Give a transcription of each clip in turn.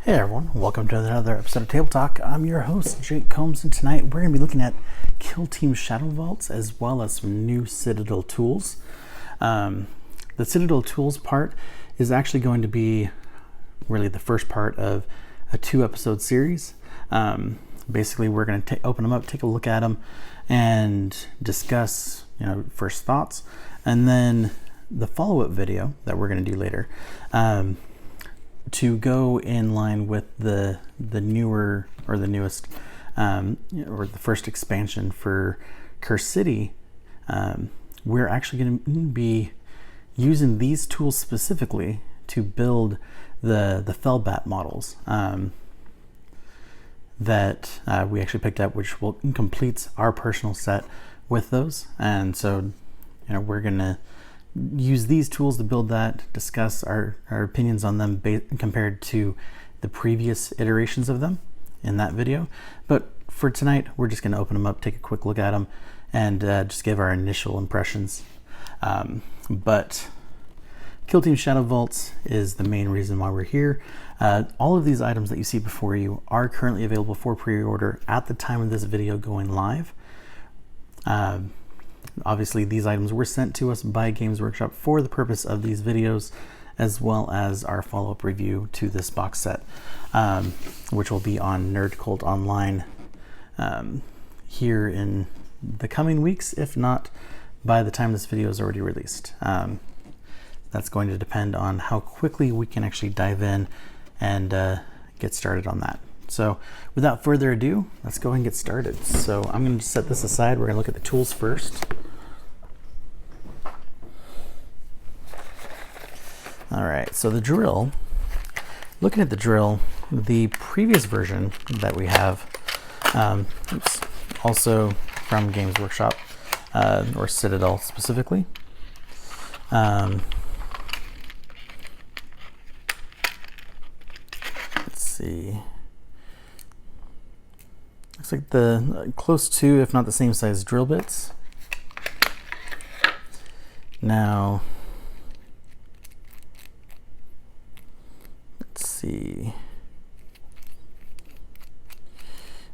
Hey everyone, welcome to another episode of Table Talk. I'm your host, Jake Combs, and tonight we're going to be looking at Kill Team Shadowvaults as well as some new Citadel Tools. The Citadel Tools part is actually going to be really the first part of a 2-episode series. Basically, we're going to open them up, take a look at them, and discuss, first thoughts, and then the follow-up video that we're going to do later. To go in line with the newer or the newest or the first expansion for Curse City, we're actually going to be using these tools specifically to build the Fellbat models that we actually picked up, which will completes our personal set with those. And so we're going to use these tools to build that, discuss our opinions on them compared to the previous iterations of them in that video. But for tonight, we're just going to open them up, take a quick look at them, and just give our initial impressions. But Kill Team Shadowvaults is the main reason why we're here. All of these items that you see before you are currently available for pre-order at the time of this video going live. Obviously, these items were sent to us by Games Workshop for the purpose of these videos, as well as our follow-up review to this box set, which will be on Nerd Cult Online here in the coming weeks, if not by the time this video is already released. That's going to depend on how quickly we can actually dive in and get started on that. So without further ado, let's go ahead and get started. So I'm going to set this aside. We're going to look at the tools first. All right, so the drill, looking at the drill, the previous version that we have, also from Games Workshop, or Citadel specifically. Let's see. Looks like the close to, if not the same size, drill bits. Now, let's see.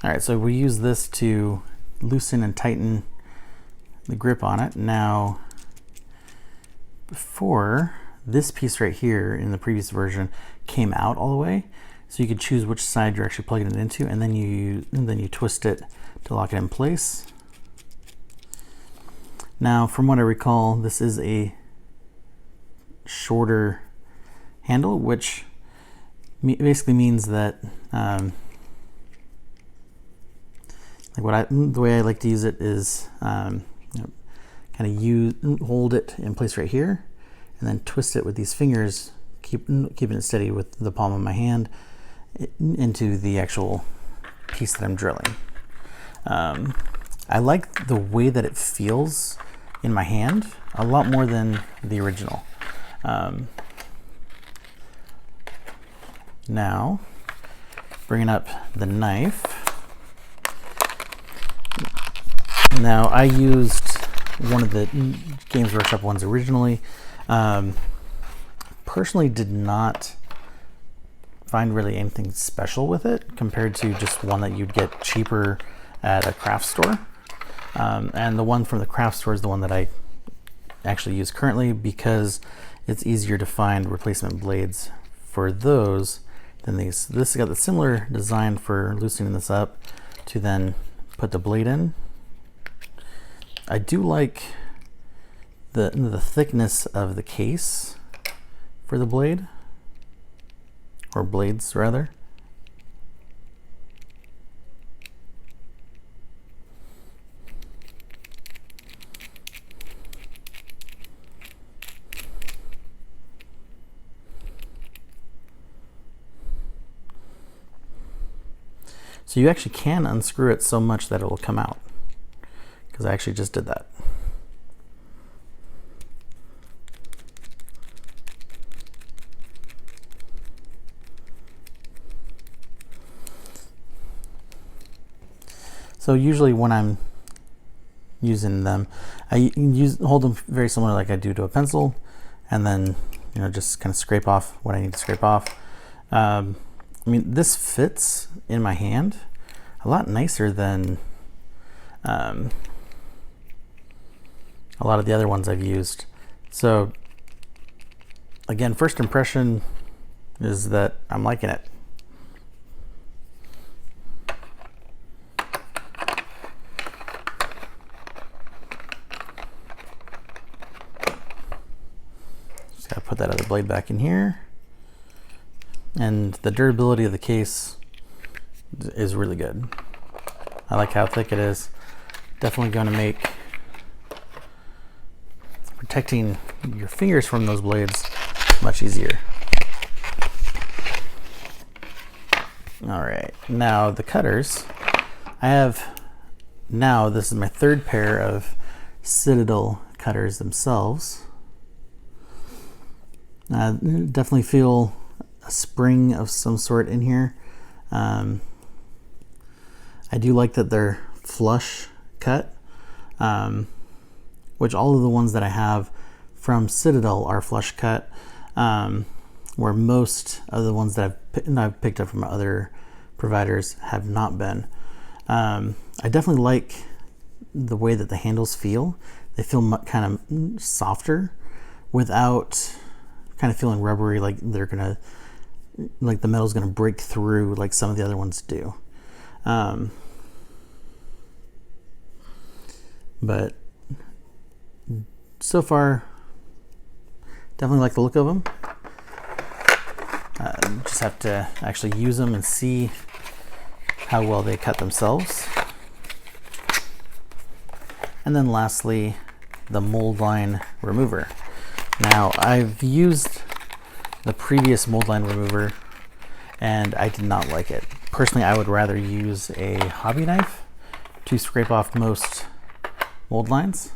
All right, so we use this to loosen and tighten the grip on it. Now, before, this piece right here in the previous version came out all the way. So you could choose which side you're actually plugging it into, and then you twist it to lock it in place. Now, from what I recall, this is a shorter handle, which basically means that the way I like to use it is kind of hold it in place right here, and then twist it with these fingers, keeping it steady with the palm of my hand into the actual piece that I'm drilling. I like the way that it feels in my hand a lot more than the original. Now, bringing up the knife. Now, I used one of the Games Workshop ones originally. Personally did not find really anything special with it compared to just one that you'd get cheaper at a craft store. And the one from the craft store is the one that I actually use currently because it's easier to find replacement blades for those than these. This has got the similar design for loosening this up to then put the blade in. I do like the thickness of the case for the blade, or blades rather. So you actually can unscrew it so much that it will come out, because I actually just did that. So usually when I'm using them, I hold them very similar like I do to a pencil, and then just kind of scrape off what I need to scrape off. I mean, this fits in my hand a lot nicer than a lot of the other ones I've used. So again, first impression is that I'm liking it. Just gotta put that other blade back in here. And the durability of the case is really good. I like how thick it is. Definitely going to make protecting your fingers from those blades much easier. All right, now the cutters. I have now, this is my third pair of Citadel cutters themselves. Definitely feel a spring of some sort in here. I do like that they're flush cut, which all of the ones that I have from Citadel are flush cut, where most of the ones that I've picked up from other providers have not been. I definitely like the way that the handles feel. They feel kind of softer without kind of feeling rubbery, like the metal's gonna break through like some of the other ones do. But so far, definitely like the look of them. Just have to actually use them and see how well they cut themselves. And then lastly, the mold line remover. Now, I've used the previous mold line remover and I did not like it. Personally, I would rather use a hobby knife to scrape off most mold lines.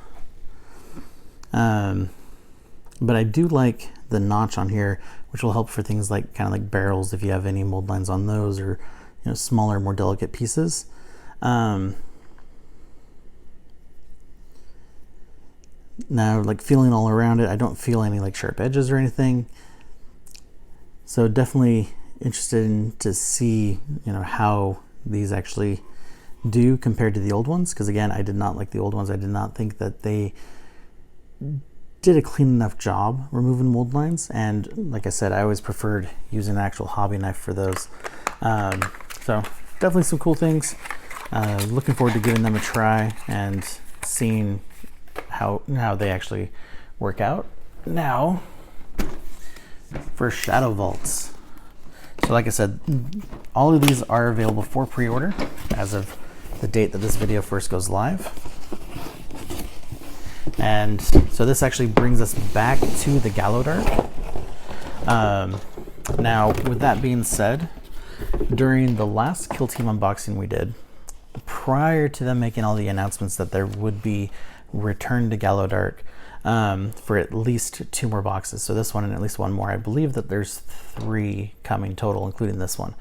But I do like the notch on here, which will help for things like kind of like barrels if you have any mold lines on those, or smaller, more delicate pieces. Now, like feeling all around it, I don't feel any like sharp edges or anything. So definitely interested in to see how these actually do compared to the old ones, because again, I did not like the old ones. I did not think that they did a clean enough job removing mold lines, and like I said, I always preferred using an actual hobby knife for those. So definitely some cool things. Looking forward to giving them a try and seeing how they actually work out. Now for Shadowvaults. So like I said, all of these are available for pre-order as of the date that this video first goes live. And so this actually brings us back to the Gallowdark. Now, with that being said, during the last Kill Team unboxing we did, prior to them making all the announcements that there would be return to Gallowdark for at least 2 more boxes, so this one and at least 1 more. I believe that there's 3 coming total, including this one.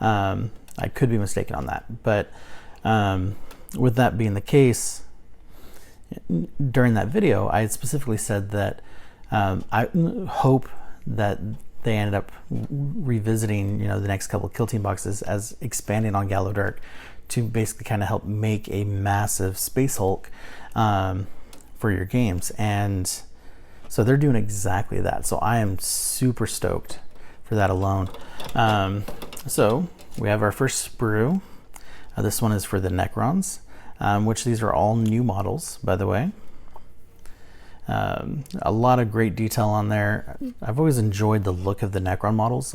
I could be mistaken on that, but with that being the case, during that video, I had specifically said that I hope that they ended up revisiting, the next couple of Kill Team boxes as expanding on Gallowdark to basically kind of help make a massive Space Hulk for your games. And so they're doing exactly that. So I am super stoked for that alone. So we have our first sprue. This one is for the Necrons. Which these are all new models, by the way. A lot of great detail on there. I've always enjoyed the look of the Necron models.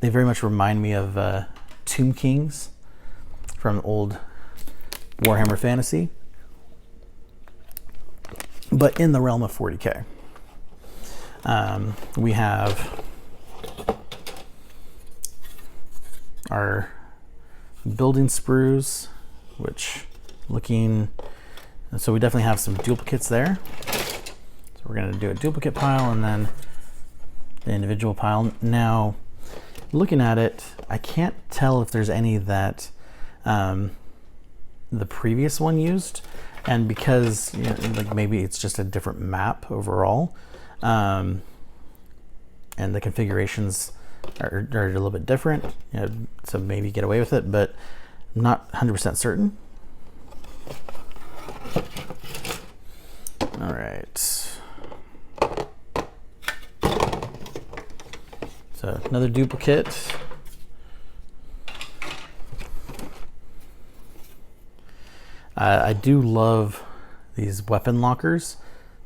They very much remind me of Tomb Kings from old Warhammer Fantasy, but in the realm of 40K. We have our building sprues, which so we definitely have some duplicates there. So we're going to do a duplicate pile and then the individual pile. Now, looking at it, I can't tell if there's any that the previous one used, and because like maybe it's just a different map overall, and the configurations are a little bit different, you know, so maybe get away with it, but I'm not 100% certain. All right. So another duplicate. I do love these weapon lockers.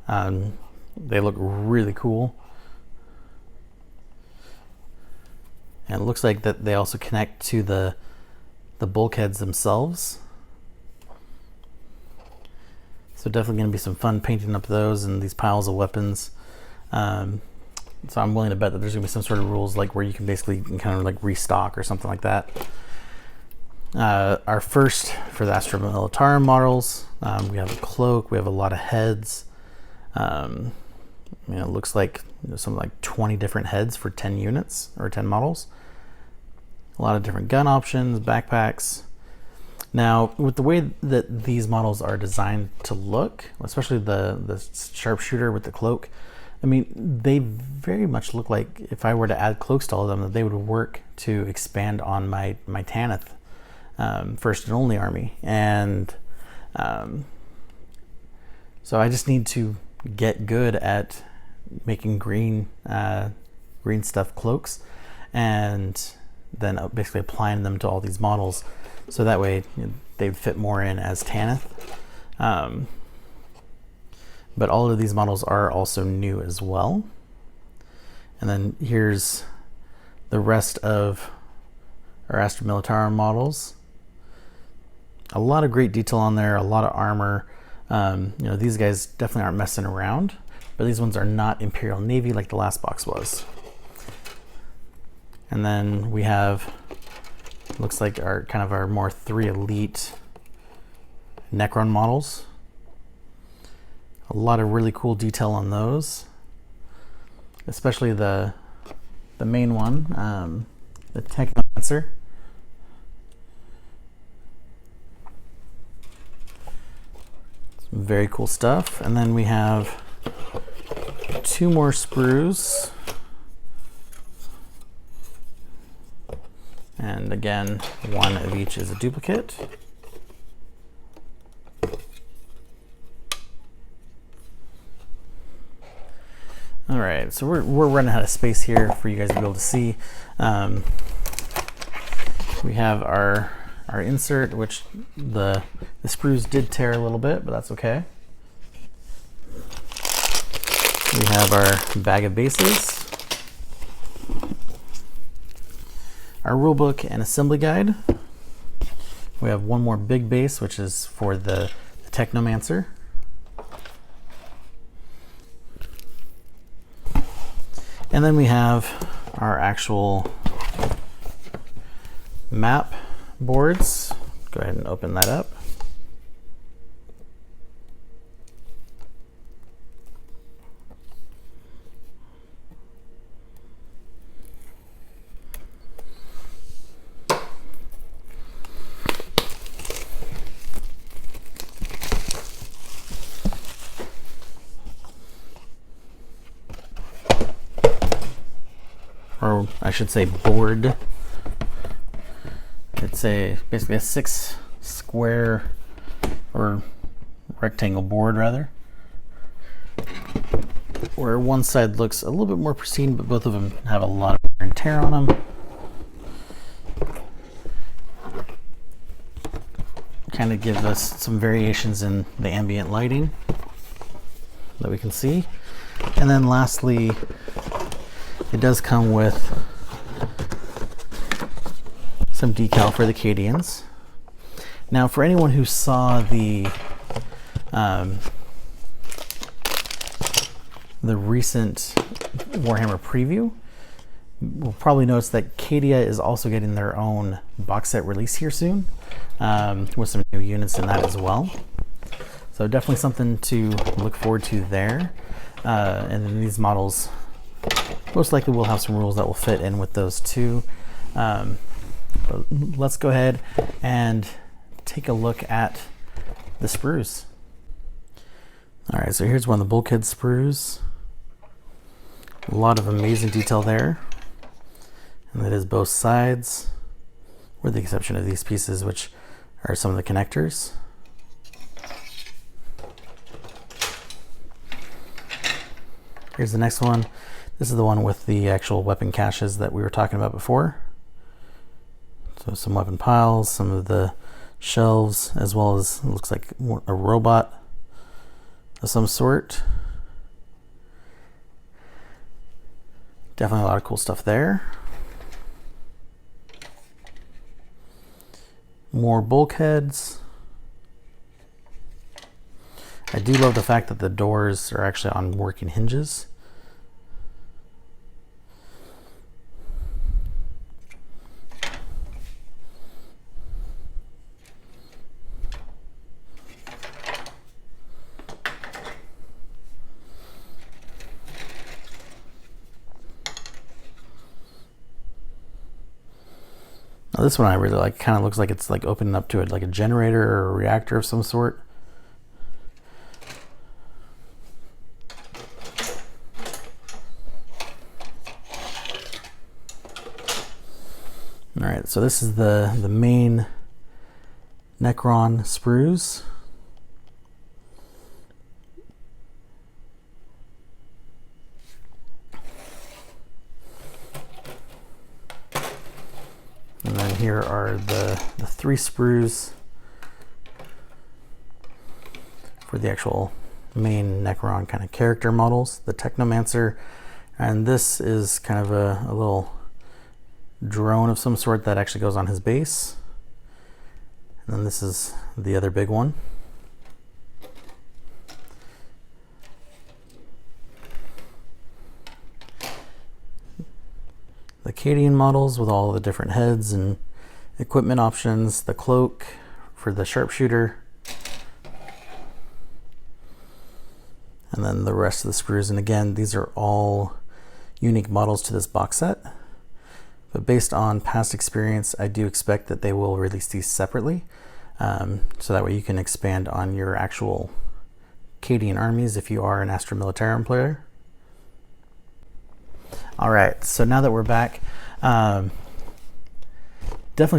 They look really cool. And it looks like that they also connect to the bulkheads themselves. So definitely going to be some fun painting up those and these piles of weapons. So I'm willing to bet that there's going to be some sort of rules like where you can basically kind of like restock or something like that. Our first for the Astra Militarum models, we have a cloak, we have a lot of heads. You know, it looks like something like 20 different heads for 10 units or 10 models. A lot of different gun options, backpacks. Now, with the way that these models are designed to look, especially the sharpshooter with the cloak, I mean, they very much look like if I were to add cloaks to all of them, that they would work to expand on my Tanith first and only army. And so I just need to get good at making green stuff cloaks, and then basically applying them to all these models, so that way, you know, they fit more in as Tanith. But all of these models are also new as well. And then here's the rest of our Astra Militarum models. A lot of great detail on there, a lot of armor. You know, these guys definitely aren't messing around, but these ones are not Imperial Navy like the last box was. And then we have, looks like our kind of our more 3 elite Necron models. A lot of really cool detail on those, especially the main one, the Technomancer. Some very cool stuff. And then we have 2 more sprues. And again, 1 of each is a duplicate. All right, so we're running out of space here for you guys to be able to see. We have our insert, which the sprues did tear a little bit, but that's okay. We have our bag of bases, our rulebook and assembly guide. We have 1 more big base, which is for the Technomancer. And then we have our actual map boards. Go ahead and open that up. Or I should say board. It's basically a 6 square or rectangle board rather, where one side looks a little bit more pristine, but both of them have a lot of wear and tear on them. Kind of give us some variations in the ambient lighting that we can see. And then lastly, it does come with some decal for the Cadians. Now, for anyone who saw the recent Warhammer preview, will probably notice that Cadia is also getting their own box set release here soon, with some new units in that as well. So definitely something to look forward to there. And then these models most likely will have some rules that will fit in with those too. But let's go ahead and take a look at the sprues. All right, so here's one of the Bulkhead sprues. A lot of amazing detail there. And it is both sides, with the exception of these pieces, which are some of the connectors. Here's the next one. This is the one with the actual weapon caches that we were talking about before. So some weapon piles, some of the shelves, as well as, it looks like a robot of some sort. Definitely a lot of cool stuff there. More bulkheads. I do love the fact that the doors are actually on working hinges. Now this one I really like. Kind of looks like it's like opening up to it like a generator or a reactor of some sort. All right, so this is the main Necron sprues. And then here are the 3 sprues for the actual main Necron kind of character models, the Technomancer. And this is kind of a little drone of some sort that actually goes on his base. And then this is the other big one. The Cadian models with all the different heads and equipment options, the cloak for the sharpshooter, and then the rest of the sprues. And again, these are all unique models to this box set. But based on past experience, I do expect that they will release these separately. So that way you can expand on your actual Cadian armies if you are an Astra Militarum player. All right, so now that we're back, definitely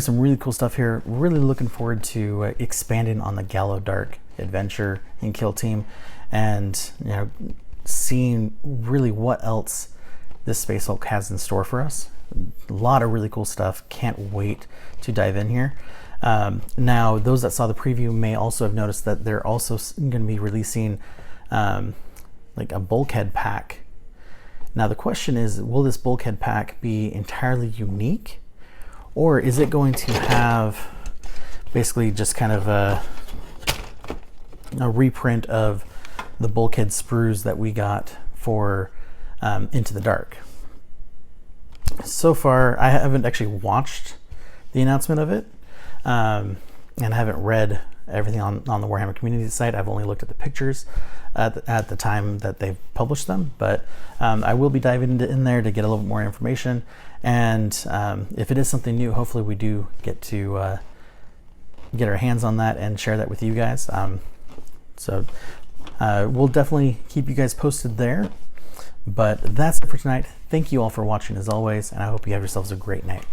some really cool stuff here. Really looking forward to expanding on the Gallo Dark adventure in Kill Team, and seeing really what else this Space Hulk has in store for us. A lot of really cool stuff. Can't wait to dive in here. Now, those that saw the preview may also have noticed that they're also going to be releasing like a Bulkhead Pack. Now, the question is, will this Bulkhead Pack be entirely unique, or is it going to have basically just kind of a reprint of the Bulkhead sprues that we got for Into the Dark? So far, I haven't actually watched the announcement of it, and I haven't read everything on the Warhammer community site. I've only looked at the pictures at the time that they've published them, but I will be diving in there to get a little bit more information. And if it is something new, hopefully we do get to get our hands on that and share that with you guys. So we'll definitely keep you guys posted there. But that's it for tonight. Thank you all for watching as always, and I hope you have yourselves a great night.